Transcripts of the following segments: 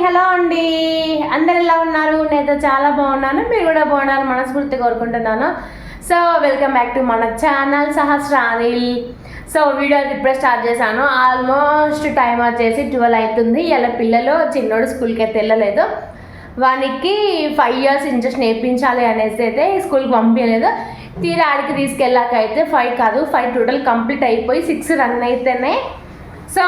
Hello అండి, అందరు ఎలా ఉన్నారు? నేనైతే చాలా బాగున్నాను, మీరు కూడా బాగున్నారు మనస్ఫూర్తిగా కోరుకుంటున్నాను. సో వెల్కమ్ బ్యాక్ టు మన ఛానల్ సహస్రానిల్. సో వీడియో ఇప్పుడే స్టార్ట్ చేశాను. ఆల్మోస్ట్ టైం వచ్చేసి 12 అవుతుంది. ఇలా పిల్లలు చిన్నోడు స్కూల్కి అయితే వెళ్ళలేదు. వానికి 5 years ఇంజెక్షన్ వేయించాలి అనేసి అయితే స్కూల్కి పంపించలేదు. తీరా ఆడికి తీసుకెళ్ళాక అయితే 5 కాదు 5 టోటల్ కంప్లీట్ అయిపోయి 6 రన్ అయితేనే సో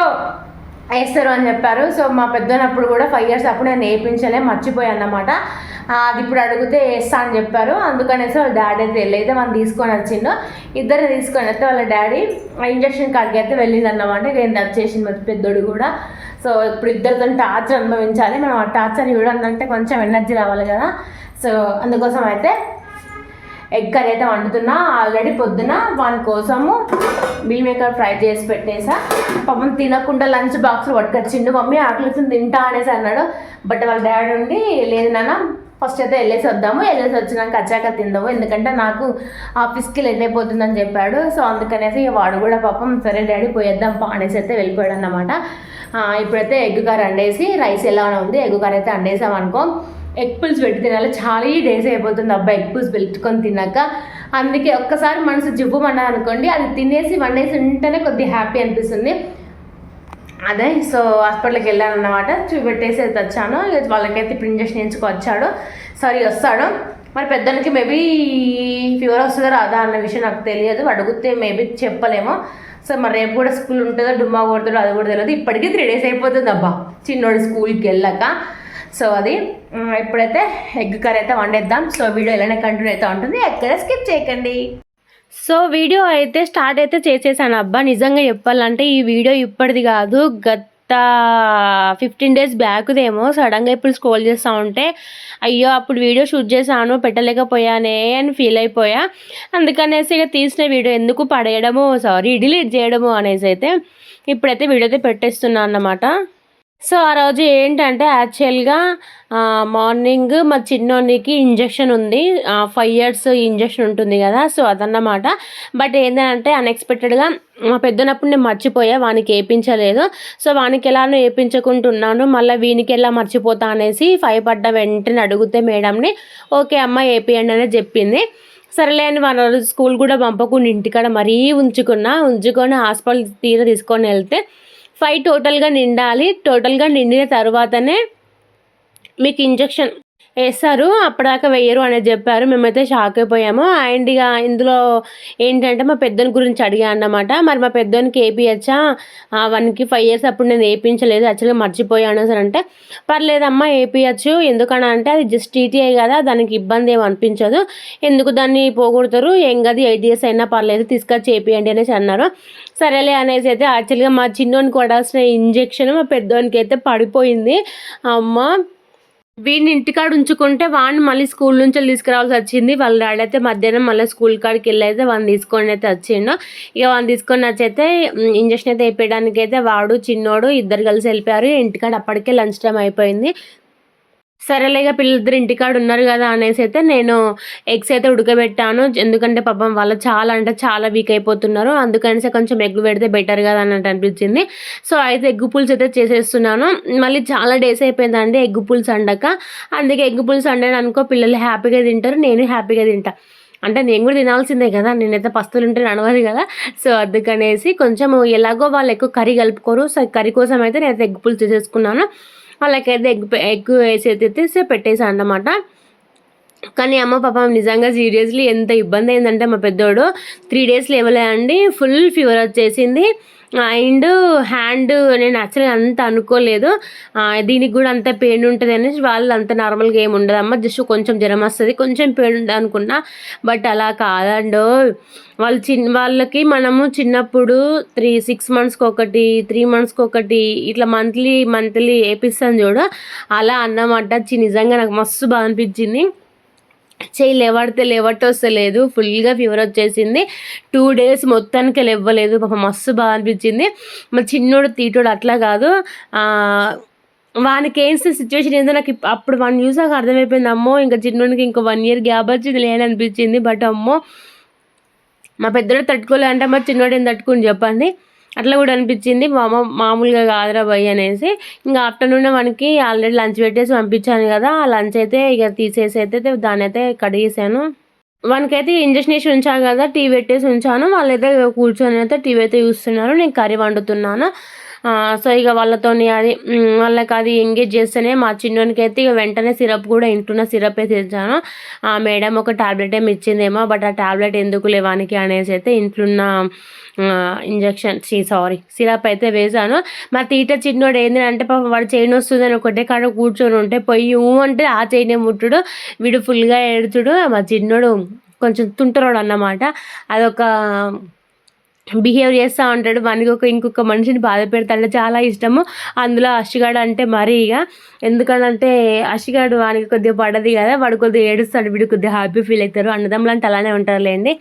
వేస్తారు అని చెప్పారు. సో మా పెద్దనప్పుడు కూడా 5 years అప్పుడు నేను వేయించలే, మర్చిపోయాను అన్నమాట. అది ఇప్పుడు అడిగితే వేస్తా అని చెప్పారు. అందుకనేసి వాళ్ళ డాడీ అయితే వెళ్ళైతే మనం తీసుకొని వచ్చిండు. ఇద్దరు తీసుకొని వస్తే వాళ్ళ డాడీ ఇంజక్షన్ కాడికి అయితే వెళ్ళింది అన్నమాట. నేను వచ్చేసింది మరి పెద్దోడు కూడా. సో ఇప్పుడు ఇద్దరితో టార్చర్ అనుభవించాలి. మనం ఆ టార్చర్ చూడాలంటే కొంచెం ఎనర్జీ రావాలి కదా. సో అందుకోసం అయితే ఎగ్ కర్రీ అయితే వండుతున్నా. ఆల్రెడీ పొద్దున వాని కోసము మీల్ మేకర్ ఫ్రై చేసి పెట్టేసా. పాపం తినకుండా లంచ్ బాక్స్లో పట్టుకొచ్చిండు. మమ్మీ ఆకలితో తింటా అనేసి అన్నాడు. బట్ వాళ్ళ డాడీ ఉండి లేదు నాన్న ఫస్ట్ అయితే వెళ్ళేసి వద్దాము, వెళ్ళేసి వచ్చినాక వచ్చాక తిందాము, ఎందుకంటే నాకు ఆఫీస్కి లేట్ అయిపోతుందని చెప్పాడు. సో అందుకనేసి వాడు కూడా పాపం సరే డాడీ పోయేద్దాం అనేసి అయితే వెళ్ళిపోయాడు అన్నమాట. ఇప్పుడైతే ఎగ్ కర్రీ వండేసి రైస్ ఎలా ఉంది, ఎగ్ కర్రీ అయితే వండేసాం అనుకో. ఎగ్ పులుసు పెట్టి తినాలి, చాలా డేస్ అయిపోతుంది అబ్బా ఎగ్ పులుసు పెట్టుకొని తిన్నాక. అందుకే ఒక్కసారి మనసు జివ్వమన్నా అనుకోండి, అది తినేసి వండేసి ఉంటేనే కొద్దిగా హ్యాపీ అనిపిస్తుంది. అదే సో హాస్పిటల్కి వెళ్ళాను అన్నమాట. చూపెట్టేసి అయితే వచ్చాను. వాళ్ళకైతే ఇప్పుడు ఇంజక్షన్ వేయించుకొచ్చాడు. సారీ వస్తాడు. మరి పెద్దనికి మేబీ ఫీవర్ వస్తుందో రాదా అన్న విషయం నాకు తెలియదు. అడిగితే మేబీ చెప్పలేము. సో మరి రేపు కూడా స్కూల్ ఉంటుందో డుమ్మా కొడుతుందో అది కూడా తెలియదు. ఇప్పటికీ 3 days అయిపోతుంది అబ్బా చిన్నోడు స్కూల్కి వెళ్ళాక. సో అది ఇప్పుడైతే ఎగ్ కర్రీ అయితే వండేద్దాం. సో వీడియో ఎలానే కంటిన్యూ అయితే ఉంటుంది, ఎక్కడ స్కిప్ చేయకండి. సో వీడియో అయితే స్టార్ట్ అయితే చేసేసాను అబ్బా. నిజంగా చెప్పాలంటే ఈ వీడియో ఇప్పటిది కాదు, గత 15 days బ్యాక్దేమో. సడన్గా ఇప్పుడు స్క్రోల్ చేస్తూ ఉంటే అయ్యో అప్పుడు వీడియో షూట్ చేశాను పెట్టలేకపోయానే అని ఫీల్ అయిపోయా. అందుకనేసి ఇక తీసిన వీడియో ఎందుకు పడేయడము, డిలీట్ చేయడము అనేసి అయితే ఇప్పుడైతే వీడియో అయితే పెట్టేస్తున్నాను అన్నమాట. సో ఆ రోజు ఏంటంటే యాక్చువల్గా మార్నింగ్ మా చిన్నోనికి ఇంజక్షన్ ఉంది, 5 years ఇంజక్షన్ ఉంటుంది కదా. సో అదన్నమాట. బట్ ఏంటంటే అన్ఎక్స్పెక్టెడ్గా మా పెద్దనప్పుడు నేను మర్చిపోయా, వానికి వేయించలేదు. సో వానికి ఎలానో వేయించకుంటున్నాను, మళ్ళీ వీనికి ఎలా మర్చిపోతా అనేసి 5 పడ్డ వెంటనే అడిగితే మేడంని ఓకే అమ్మ వేపియండి అనేది చెప్పింది. సరేలే అని వాళ్ళ స్కూల్ కూడా పంపకుండా ఇంటికాడ మరీ ఉంచుకొని హాస్పిటల్ తీసుకొని వెళ్తే 5 టోటల్గా నిండాలి. టోటల్గా నిండిన తర్వాతనే మీకు ఇంజక్షన్ వేస్తారు, అప్పటిదాకా వేయరు అనేది చెప్పారు. మేమైతే షాక్ అయిపోయాము. అండ్ ఇక ఇందులో ఏంటంటే మా పెద్దోని గురించి అడిగా అన్నమాట. మరి మా పెద్దోనికి వేపియచ్చా, వానికి 5 years అప్పుడు నేను వేయించలేదు యాక్చువల్గా మర్చిపోయాను సార్ అంటే, పర్లేదమ్మా వేపియచ్చు, ఎందుకని అంటే అది జస్ట్ టీటీఐ కదా, దానికి ఇబ్బంది ఏమి అనిపించదు, ఎందుకు దాన్ని పోగొడతారు, ఏం కాదు 8 years అయినా పర్లేదు తీసుకొచ్చి వేపియండి అనేసి అన్నారు. సరేలే అనేసి అయితే యాక్చువల్గా మా చిన్నోనికి పడాల్సిన ఇంజెక్షన్ మా పెద్దోనికి అయితే పడిపోయింది. అమ్మ వీడిని ఇంటికాడ ఉంచుకుంటే వాడిని మళ్ళీ స్కూల్ నుంచి తీసుకురావాల్సి వచ్చింది. వాళ్ళ డాడీ అయితే మధ్యాహ్నం మళ్ళీ స్కూల్ కాడికి వెళ్ళి అయితే వాడిని తీసుకొని అయితే వచ్చిండు. ఇక వాడిని తీసుకొని వచ్చి అయితే ఇంజక్షన్ అయితే వేయడానికి అయితే వాడు చిన్నోడు ఇద్దరు కలిసి వెళ్ళిపోయారు. ఇంటికాడ అప్పటికే లంచ్ టైం అయిపోయింది. సరేలే ఇక పిల్లలిద్దరు ఇంటికాడ ఉన్నారు కదా అనేసి అయితే నేను ఎగ్స్ అయితే ఉడకబెట్టాను. ఎందుకంటే పాపం వాళ్ళు చాలా అంటే చాలా వీక్ అయిపోతున్నారు, అందుకనేసి కొంచెం ఎగ్ పెడితే బెటర్ కదా అన్నట్టు అనిపించింది. సో అయితే ఎగ్ పులుసు అయితే చేసేస్తున్నాను. మళ్ళీ చాలా డేస్ అయిపోయిందండి ఎగ్ పులుసు వండక. అందుకే ఎగ్ పులుసు వండాను అనుకో పిల్లలు హ్యాపీగా తింటారు, నేను హ్యాపీగా తింటా. అంటే నేను కూడా తినాల్సిందే కదా, నేనైతే పస్తులు ఉంటే నడవదు కదా. సో అందుకనేసి కొంచెం ఎలాగో వాళ్ళు ఎక్కువ కర్రీ కలుపుకోరు. సో కర్రీ కోసం అయితే నేనైతే ఎగ్ పులుసు చేసేసుకున్నాను. వాళ్ళకైతే ఎగ్ వేసి అయితే పెట్టేసాను అన్నమాట. కానీ అమ్మ పాపం నిజంగా సీరియస్లీ ఎంత ఇబ్బంది అయిందంటే మా పెద్దోడు 3 days లేవలే అండి, ఫుల్ ఫీవర్ వచ్చేసింది. అండ్ హ్యాండ్ నేను యాక్చువల్గా అంత అనుకోలేదు దీనికి కూడా అంత పెయిన్ ఉంటుంది అనేసి, వాళ్ళు అంత నార్మల్గా ఏమి ఉండదు అమ్మ, జస్ట్ కొంచెం జ్వరం వస్తుంది కొంచెం పెయిన్ ఉంటుంది అనుకున్నా. బట్ అలా కాదండో, వాళ్ళకి మనము చిన్నప్పుడు 6 monthsకి ఒకటి 3 monthsకి ఒకటి ఇట్లా మంత్లీ వేపిస్తాం చూడు, అలా అన్నమాట. నిజంగా నాకు మస్తు బాగా అనిపించింది. చెయ్యి లేవట్టే వస్తలేదు, ఫుల్గా ఫీవర్ వచ్చేసింది. 2 days మొత్తానికి లేవ్వలేదు. పాపం మస్తు బాగా అనిపించింది. మా చిన్నోడు తీటోడు అట్లా కాదు, వానికి ఏం సిచ్యువేషన్ ఏందో నాకు అప్పుడు వాడిని చూసాక అర్థమైపోయింది. అమ్మో ఇంకా చిన్నోడికి ఇంకో 1 year గ్యాప్ వచ్చింది లేననిపించింది. బట్ అమ్మో మా పెద్దోడు తట్టుకోలే అంటే మరి చిన్నోడు ఏం తట్టుకుని చెప్పండి. అట్లా కూడా అనిపించింది. మామూలుగా కాదురా భయ్ అనేసి. ఇంకా ఆఫ్టర్నూన్ మనకి ఆల్రెడీ లంచ్ పెట్టేసి పంపించాను కదా, ఆ లంచ్ అయితే ఇక తీసేసి అయితే దాన్ని అయితే కడిగేసాను. వానికైతే ఇంజక్షన్ వేసి ఉంచాను కదా, టీ పెట్టేసి ఉంచాను. వాళ్ళైతే కూర్చొని అయితే టీవీ అయితే చూస్తున్నారు, నేను కర్రీ వండుతున్నాను. సో ఇక వాళ్ళకి అది ఎంగేజ్ చేస్తేనే మా చిన్నోనికి అయితే ఇక వెంటనే సిరప్ కూడా ఇంటున్న సిరప్ అయితే ఇచ్చాను. మేడం ఒక టాబ్లెట్ ఏమి ఇచ్చిందేమో, బట్ ఆ టాబ్లెట్ ఎందుకు లేవానికి అనేసి అయితే ఇంట్లున్న ఇంజక్షన్ సిరప్ అయితే వేశాను. మా తీట చిన్నోడు ఏంటి అంటే పాపం వాడు చైన్ వస్తుందని ఒకటే కాడ కూర్చొని ఉంటే పోయి అంటే ఆ చైనే ముట్టుడు, వీడు ఫుల్గా ఏడుచుడు. మా చిన్నోడు కొంచెం తుంటరోడు అన్నమాట, అదొక బిహేవ్ చేస్తూ ఉంటాడు. వానికి ఇంకొక మనిషిని బాధ పెడతాడు, చాలా ఇష్టము. అందులో అషిగాడు అంటే మరీ ఇక ఎందుకంటే అషిగాడు వానికి కొద్దిగా పడది కదా, వాడు కొద్దిగా ఏడుస్తాడు, వీడు కొద్దిగా హ్యాపీ ఫీల్ అవుతారు. అన్నదమ్ములు అంటే అలానే ఉంటారులేండి.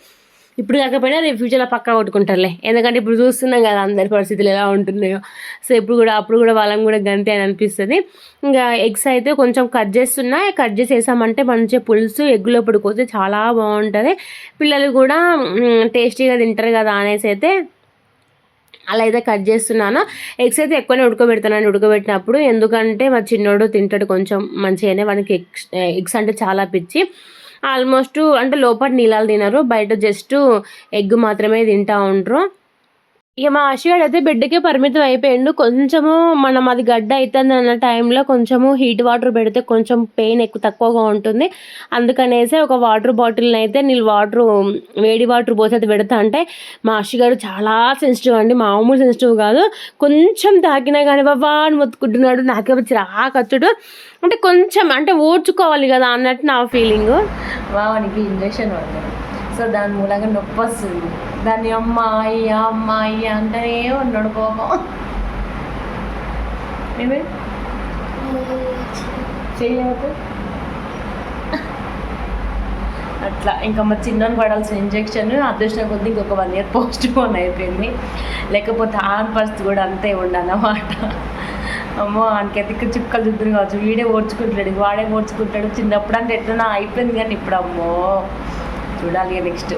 ఇప్పుడు కాకపోయినా రేపు ఫ్యూచర్లో పక్కా కొట్టుకుంటారులే, ఎందుకంటే ఇప్పుడు చూస్తున్నాం కదా అందరి పరిస్థితులు ఎలా ఉంటున్నాయో. సో అప్పుడు కూడా వాళ్ళని కూడా గంతే అని అనిపిస్తుంది. ఇంకా ఎగ్స్ అయితే కొంచెం కట్ చేసేసామంటే మంచిగా పులుసు ఎగ్గులో పడుకోతే చాలా బాగుంటుంది. పిల్లలు కూడా టేస్టీగా తింటారు కదా అనేసి అయితే అలా అయితే కట్ చేస్తున్నాను. ఎగ్స్ అయితే ఎక్కువనే ఉడకబెట్టినప్పుడు, ఎందుకంటే మా చిన్నోడు తింటాడు కొంచెం మంచిగానే. వానికి ఎగ్స్ అంటే చాలా పిచ్చి. ఆల్మోస్ట్ అంటే లోపల నీళ్ళలు తినరు, బయట జస్ట్ ఎగ్ మాత్రమే తింటూ ఉంటారు. ఇక మా ఆశగాడు అయితే బిడ్డకే పరిమితం అయిపోయిండు. కొంచెము మనం అది గడ్డ అవుతుంది అన్న టైంలో కొంచెము హీట్ వాటర్ పెడితే కొంచెం పెయిన్ తక్కువగా ఉంటుంది. అందుకనేసి ఒక వాటర్ బాటిల్ని అయితే వేడి వాటర్ పోసి అయితే పెడతా. అంటే మా ఆశగాడు చాలా సెన్సిటివ్ అండి, మామూలు సెన్సిటివ్ కాదు. కొంచెం తాకినా కానీ బాబా అని మొత్తుకుంటున్నాడు, నాకేమో చిరాకచ్చుడు. అంటే కొంచెం అంటే ఓడ్చుకోవాలి కదా అన్నట్టు నా ఫీలింగు. వానికి ఇంజక్షన్ పడతాడు, సో దాని మూలంగా నొప్పి వస్తుంది. దాన్ని అమ్మాయి అంటనే ఉన్నాడు కోపం. ఏమే చేయలేదు అట్లా. ఇంకా మా చిన్నని పడాల్సిన ఇంజక్షన్ అదృష్టం కొద్ది ఇంకొక 1 year పోస్ట్ పోన్ అయిపోయింది, లేకపోతే ఆన్ పరిస్థితి కూడా అంతే ఉండన్నమాట. అమ్మో ఆయనకైతే ఇక్కడ చుక్కలు చుద్దరు కావచ్చు, వాడే ఓడ్చుకుంటాడు. చిన్నప్పుడు అంటే ఎట్లా అయిపోయింది, కానీ ఇప్పుడు అమ్మో చూడాలి నెక్స్ట్.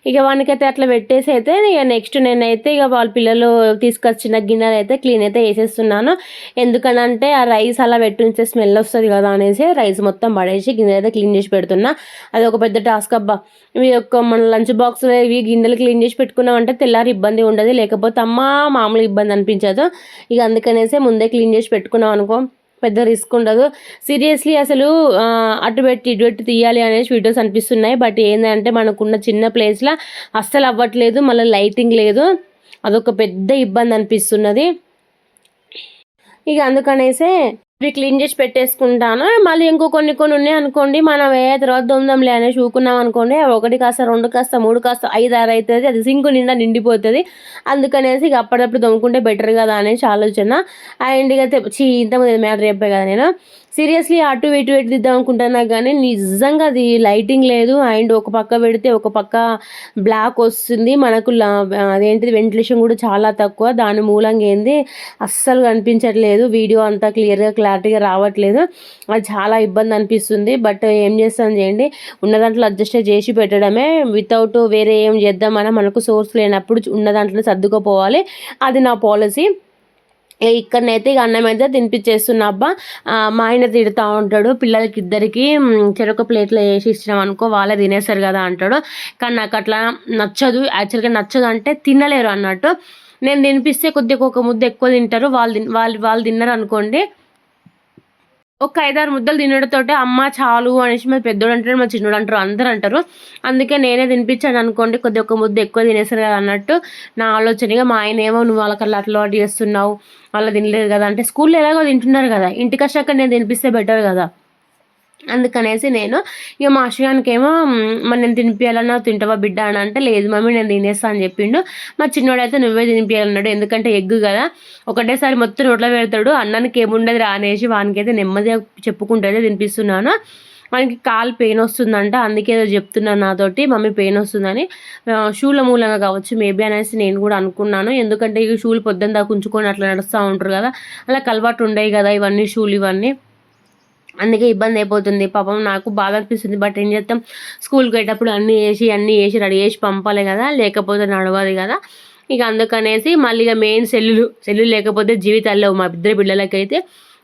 ఇక వానికైతే అట్లా పెట్టేసి అయితే ఇక నెక్స్ట్ నేనైతే ఇక వాళ్ళ పిల్లలు తీసుకొచ్చిన గిన్నెలు అయితే క్లీన్ అయితే వేసేస్తున్నాను. ఎందుకనంటే ఆ రైస్ అలా పెట్టుంచే స్మెల్ వస్తుంది కదా అనేసి రైస్ మొత్తం పడేసి గిన్నెలు అయితే క్లీన్ చేసి పెడుతున్నా. అది ఒక పెద్ద టాస్క్ అబ్బా. ఇవి మన లంచ్ బాక్స్లో ఇవి గిన్నెలు క్లీన్ చేసి పెట్టుకున్నామంటే తెల్లారి ఇబ్బంది ఉండదు, లేకపోతే మామూలు ఇబ్బంది అనిపించదు. ఇక అందుకనేసి ముందే క్లీన్ చేసి పెట్టుకున్నాం అనుకో, పెద్ద రిస్క్ ఉండదు. సీరియస్లీ అసలు అటు పెట్టి ఇటు పెట్టి తీయాలి అనేసి వీడియోస్ అనిపిస్తున్నాయి, బట్ ఏంటంటే మనకున్న చిన్న ప్లేస్లో అస్సలు అవ్వట్లేదు. మళ్ళీ లైటింగ్ లేదు, అదొక పెద్ద ఇబ్బంది అనిపిస్తున్నది. ఇక అందుకనేసే ఇవి క్లీన్ చేసి పెట్టేసుకుంటాను. మళ్ళీ ఇంకో కొన్ని ఉన్నాయి అనుకోండి, మనం తర్వాత దొందంలే అనేసి ఊకున్నాం అనుకోండి, 1 కాస్త 2 కాస్త 3 కాస్త 5 6 అవుతుంది, అది సింకు నిండా నిండిపోతుంది. అందుకనేసి ఇక అప్పుడప్పుడు దొంగకుంటే బెటర్ కదా అనేసి ఆలోచన. అండ్ ఇక ఇంతకుముందు మ్యాటర్ చెప్పే కదా నేను, సీరియస్లీ అటు ఇటు దిద్దాం అనుకుంటున్నా కానీ నిజంగా అది లైటింగ్ లేదు. అండ్ ఒక పక్క పెడితే ఒక పక్క బ్లాక్ వస్తుంది, మనకు అదేంటిది వెంటిలేషన్ కూడా చాలా తక్కువ. దాని మూలంగా అస్సలు కనిపించట్లేదు, వీడియో అంతా క్లారిటీగా రావట్లేదు. అది చాలా ఇబ్బంది అనిపిస్తుంది. బట్ ఏం చేస్తాం చేయండి, ఉన్న దాంట్లో అడ్జస్ట్ చేసి పెట్టడమే. వితౌట్ వేరే ఏం చేద్దామన్నా మనకు సోర్స్ లేనప్పుడు ఉన్న దాంట్లో సర్దుకుపోవాలి, అది నా పాలసీ. ఇక్కడనైతే ఇక అన్నం అయితే తినిపించేస్తున్నా అబ్బా. మా ఆయన తిడుతూ ఉంటాడు, పిల్లలకి ఇద్దరికి చెరొక ప్లేట్లో వేసి ఇచ్చినాం అనుకో వాళ్ళే తినేస్తారు కదా అంటాడు. కానీ నాకు అట్లా నచ్చదు, యాక్చువల్గా నచ్చదు అంటే తినలేరు అన్నట్టు. నేను తినిపిస్తే కొద్దిగా ఒక ముద్ద ఎక్కువ తింటారు, వాళ్ళు తిన్నారు అనుకోండి, ఒక 5-6 ముద్దలు తినడంతో అమ్మ చాలు అనేసి మా పెద్దోడు అంటారు, మా చిన్నోడు అంటారు, అందరూ అంటారు. అందుకే నేనే తినిపించాను అనుకోండి, కొద్దిగా ఒక ముద్ద ఎక్కువ తినేస్తారు కదా అన్నట్టు నా ఆలోచనగా. మా ఆయన ఏమో నువ్వు వాళ్ళకల్లా అలవాటు చేస్తున్నావు, వాళ్ళు తినలేరు కదా అంటే, స్కూల్లో ఎలాగో తింటున్నారు కదా, ఇంటికి వచ్చాక నేను తినిపిస్తే బెటర్ కదా. అందుకనేసి నేను ఇక మా అశ్వానికి ఏమో మరి నేను తినిపించాలన్నా తింటావా బిడ్డ అని అంటే, లేదు మమ్మీ నేను తినేస్తా అని చెప్పిండు. మా చిన్నోడైతే నువ్వే తినిపించాలన్నాడు, ఎందుకంటే ఎగ్గు కదా ఒకటేసారి మొత్తం నోట్లో పెడతాడు, అన్నానికి ఏముండదు రానేసి వానికైతే నెమ్మదిగా చెప్పుకుంటే తినిపిస్తున్నాను. మనకి కాలు పెయిన్ వస్తుందంట, అందుకే ఏదో చెప్తున్నాను నాతోటి, మమ్మీ పెయిన్ వస్తుందని. షూల మూలంగా కావచ్చు మేబీ అనేసి నేను కూడా అనుకున్నాను, ఎందుకంటే ఈ షూలు పొద్దున్న దాకా ఉంచుకొని అట్లా నడుస్తూ ఉంటారు కదా, అలా అలవాటు ఉండేవి కదా ఇవన్నీ షూలు ఇవన్నీ. అందుకే ఇబ్బంది అయిపోతుంది పాపం. నాకు బాధ అనిపిస్తుంది. బట్ ఏం చేస్తాం, స్కూల్కి వెళ్ళేటప్పుడు అన్నీ వేసి రెడీ చేసి పంపాలి కదా, లేకపోతే నడవదు కదా. ఇక అందుకనేసి మళ్ళీ ఇక మెయిన్ సెల్లు లేకపోతే జీవితాల్లో మా ఇద్దరు పిల్లలకైతే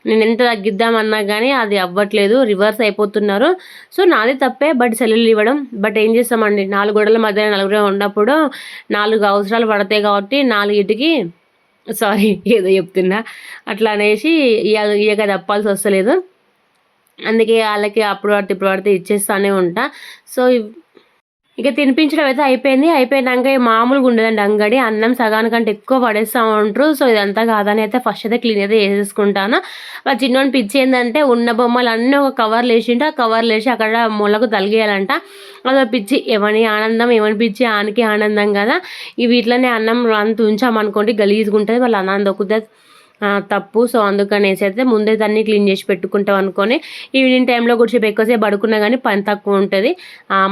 నేను ఎంత తగ్గిద్దామన్నా కానీ అది అవ్వట్లేదు, రివర్స్ అయిపోతున్నారు. సో నాది తప్పే, బట్ సెల్లులు ఇవ్వడం. బట్ ఏం చేస్తామండి, 4 గోడల మధ్య నలుగురు ఉన్నప్పుడు 4 అవసరాలు పడతాయి కాబట్టి 4టికి సారీ ఏదో చెప్తున్నా అట్లా అనేసి ఇక తప్పాల్సి వస్తలేదు. అందుకే వాళ్ళకి అప్పుడు పడితే ఇప్పుడు పడితే ఇచ్చేస్తూనే ఉంటా. సో ఇక తినిపించడం అయితే అయిపోయినాక మామూలుగా ఉండదండి అంగడి. అన్నం సగానికంటే ఎక్కువ పడేస్తూ ఉంటారు. సో ఇదంతా కాదని అయితే ఫస్ట్ అయితే క్లీన్ అయితే చేసేసుకుంటాను. వాళ్ళ చిన్నోని పిచ్చి ఏంటంటే ఉన్న బొమ్మలు అన్నీ ఒక కవర్లు వేసింటే ఆ కవర్లు వేసి అక్కడ మూలకు తలిగేయాలంట. అదో పిచ్చి, ఎవని ఆనందం ఎవని పిచ్చి ఆనికి ఆనందం కదా. ఈ వీటిలోనే అన్నం అంత ఉంచామనుకోండి గలీజ్గా ఉంటుంది, వాళ్ళ అన్నం దొక్కుతుంది, తప్పు. సో అందుకనేసి అయితే ముందే అన్నీ క్లీన్ చేసి పెట్టుకుంటాం అనుకొని ఈవినింగ్ టైంలో కూర్చోబెట్టి ఎక్కువసేపు పడుకున్నా కానీ పని తక్కువ ఉంటుంది.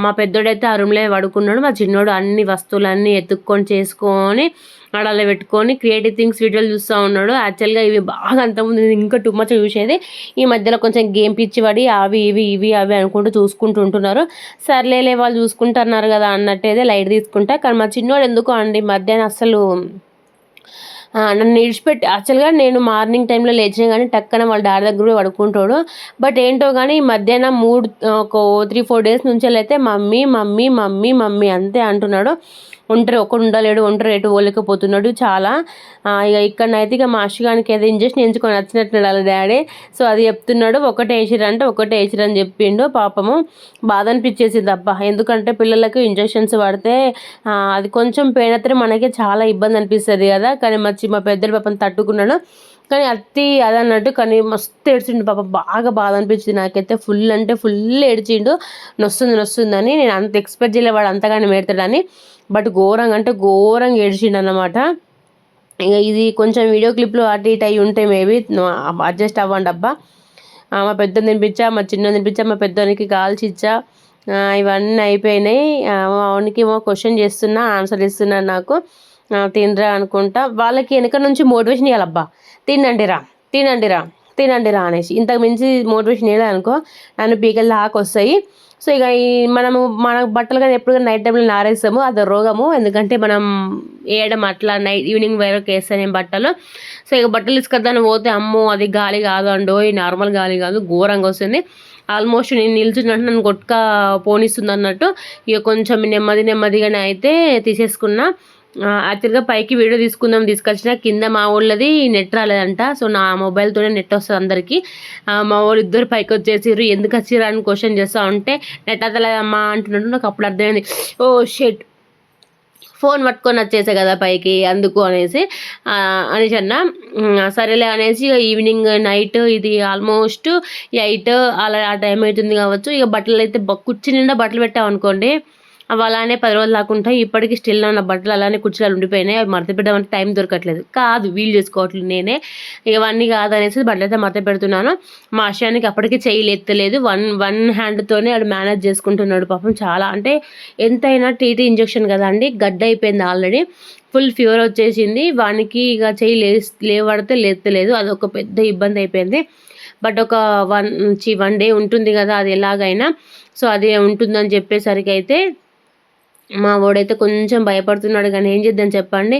మా పెద్దోడైతే ఆ రూమ్లో పడుకున్నాడు, మా చిన్నోడు అన్ని వస్తువులన్నీ ఎత్తుక్కొని చేసుకొని అడలో పెట్టుకొని క్రియేటివ్ థింగ్స్ వీడియోలు చూస్తూ ఉన్నాడు. యాక్చువల్గా ఇవి బాగా అంతకుముందు ఇంకా టూ మచ్ చూసేది, ఈ మధ్యలో కొంచెం గేమ్ పిచ్చి పడి అవి అవి అనుకుంటూ చూసుకుంటూ ఉంటున్నారు. సర్లేలే వాళ్ళు చూసుకుంటున్నారు కదా అన్నట్టయితే లైట్ తీసుకుంటా. కానీ మా చిన్నోడు ఎందుకో అండి మధ్యాహ్నం అసలు నన్ను విడిచిపెట్టి, యాక్చువల్గా నేను మార్నింగ్ టైంలో లేచినా కానీ టక్కన వాళ్ళ డాడీ దగ్గర పడుకుంటాడు. బట్ ఏంటో కానీ మధ్యాహ్నం ఒక 3-4 డేస్ నుంచి అయితే మమ్మీ మమ్మీ మమ్మీ మమ్మీ అంతే అంటున్నాడు. ఒకడు ఉండలేడు, ఒంటరి ఎటు పోలేకపోతున్నాడు చాలా. ఇక ఇక్కడనైతే ఇక మా అశ్గానికి ఏదో ఇంజక్షన్ ఎంచుకొని వచ్చినట్టున్నాడు వాళ్ళ డాడీ. సో అది చెప్తున్నాడు, ఒకటే వేసిరని చెప్పిండు. పాపము బాధ అనిపించేసింది అబ్బా. ఎందుకంటే పిల్లలకు ఇంజక్షన్స్ పడితే అది కొంచెం పెయిన్ మనకి చాలా ఇబ్బంది అనిపిస్తుంది కదా. కానీ మా పెద్దలు పాపం తట్టుకున్నాడు. కానీ అదన్నట్టు కానీ మస్తు ఏడ్చిండు పాప. బాగా బాధ అనిపించింది నాకైతే, ఫుల్ అంటే ఫుల్ ఏడ్చిండు. నొస్తుందని నేను అంత ఎక్స్పెక్ట్ చేయలే వాడు అంతగానే ఏడతాడని. బట్ ఘోరంగా అంటే ఘోరంగా ఏడ్చిండు అన్నమాట. ఇక ఇది కొంచెం వీడియో క్లిప్లు అటు ఇటు అయి ఉంటాయి, మేబీ అడ్జస్ట్ అవ్వండి అబ్బా. మా పెద్దోని తినిపించా, మా చిన్న తినిపించా, మా పెద్దోనికి కాల్చి ఇచ్చా. ఇవన్నీ అయిపోయినాయి. మా వానికి ఏమో క్వశ్చన్ చేస్తున్నా, ఆన్సర్ ఇస్తున్నాను నాకు. తినరా అనుకుంటా. వాళ్ళకి వెనక నుంచి మోటివేషన్ ఇవ్వాలబ్బా, తినండిరా అనేసి. ఇంతకు మించి మోటివేషన్ ఇవ్వాలనుకో నన్ను పీకలు దాకా వస్తాయి. సో ఇక మన బట్టలు కానీ ఎప్పుడు కానీ నైట్ టైంలో నారేస్తాము, అది రోగము. ఎందుకంటే మనం వేయడం అట్లా ఈవినింగ్ వరకు వేస్తాను బట్టలు. సో ఇక బట్టలు తీసుకొద్దాని పోతే అమ్మో అది గాలి కాదు అండో, నార్మల్ గాలి కాదు, ఘోరంగా వస్తుంది. ఆల్మోస్ట్ నేను నిల్చున్నట్టు నన్ను కొట్టుక పోనిస్తుంది అన్నట్టు. ఇక కొంచెం నెమ్మదిగానే అయితే తీసేసుకున్నా. యాక్చువల్గా పైకి వీడియో తీసుకొచ్చిన కింద మా వాళ్ళది నెట్ రాలేదంట. సో నా మొబైల్తోనే నెట్ వస్తుంది అందరికీ. మా వాళ్ళు ఇద్దరు పైకి వచ్చేసారు, ఎందుకు వచ్చిర్రు అని క్వశ్చన్ చేస్తూ ఉంటే నెట్ అతలేదమ్మా అంటున్నట్టు నాకు అప్పుడు అర్థమైంది. ఓ షెట్, ఫోన్ పట్టుకొని వచ్చేసా కదా పైకి, అందుకు అనేసి అన్న సరేలే అనేసి ఇక ఈవినింగ్ నైట్ ఇది ఆల్మోస్ట్ 8 అలా ఆ టైం అవుతుంది కావచ్చు. ఇక బట్టలు అయితే కుర్చీ నిండా బట్టలు పెట్టామనుకోండి, అవి అలానే 10 రోజులు దాకుంటాయి. ఇప్పటికీ స్టిల్ ఉన్న బట్టలు అలానే కుర్చీలు ఉండిపోయినాయి. అవి మడత పెట్టడానికి టైం దొరకట్లేదు, కాదు వీలు చేసుకోవట్లేదు నేనే. ఇవన్నీ కాదనేసి బట్టలు అయితే మడత పెడుతున్నాను. మా ఆశయానికి అప్పటికి చెయ్యి ఎత్తలేదు, వన్ హ్యాండ్తోనే వాడు మేనేజ్ చేసుకుంటున్నాడు పాపం. చాలా అంటే ఎంతైనా టీటీ ఇంజెక్షన్ కదా అండి, గడ్డ అయిపోయింది ఆల్రెడీ, ఫుల్ ఫీవర్ వచ్చేసింది వానికి. ఇక చెయ్యి లేవడితే లేస్తలేదు, అదొక పెద్ద ఇబ్బంది అయిపోయింది. బట్ ఒక 1 డే ఉంటుంది కదా అది ఎలాగైనా. సో అదే ఉంటుందని చెప్పేసరికి అయితే మా వాడైతే కొంచెం భయపడుతున్నాడు. కానీ ఏం చేద్దాం చెప్పండి,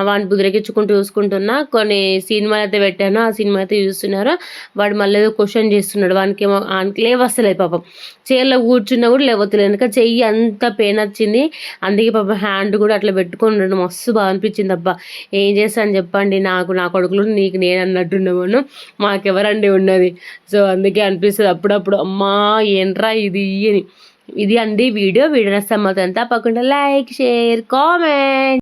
వాడిని బుదిరెక్కించుకుంటూ చూసుకుంటున్నా. కొన్ని సినిమాలు అయితే పెట్టాను, ఆ సినిమా అయితే చూస్తున్నారు. వాడు మళ్ళీ ఏదో క్వశ్చన్ చేస్తున్నాడు, వానికేమో లేవస్తలేదు పాపం. చైర్లో కూర్చున్నా కూడా లేవతలేదు, వెనక చెయ్యి అంత పెయిన్ వచ్చింది. అందుకే పాపం హ్యాండ్ కూడా అట్లా పెట్టుకున్నాడు. మస్తు బాగా అనిపించింది అబ్బా. ఏం చేస్తాను చెప్పండి, నా కొడుకులు నీకు నేను అన్నట్టున్నాను, మాకెవరండి ఉన్నది. సో అందుకే అనిపిస్తుంది అప్పుడప్పుడు, అమ్మా ఏంట్రా ఇది అని. ఇది అండి వీడియో నచ్చితే మాత్రం తప్పకుండా లైక్, షేర్, కామెంట్.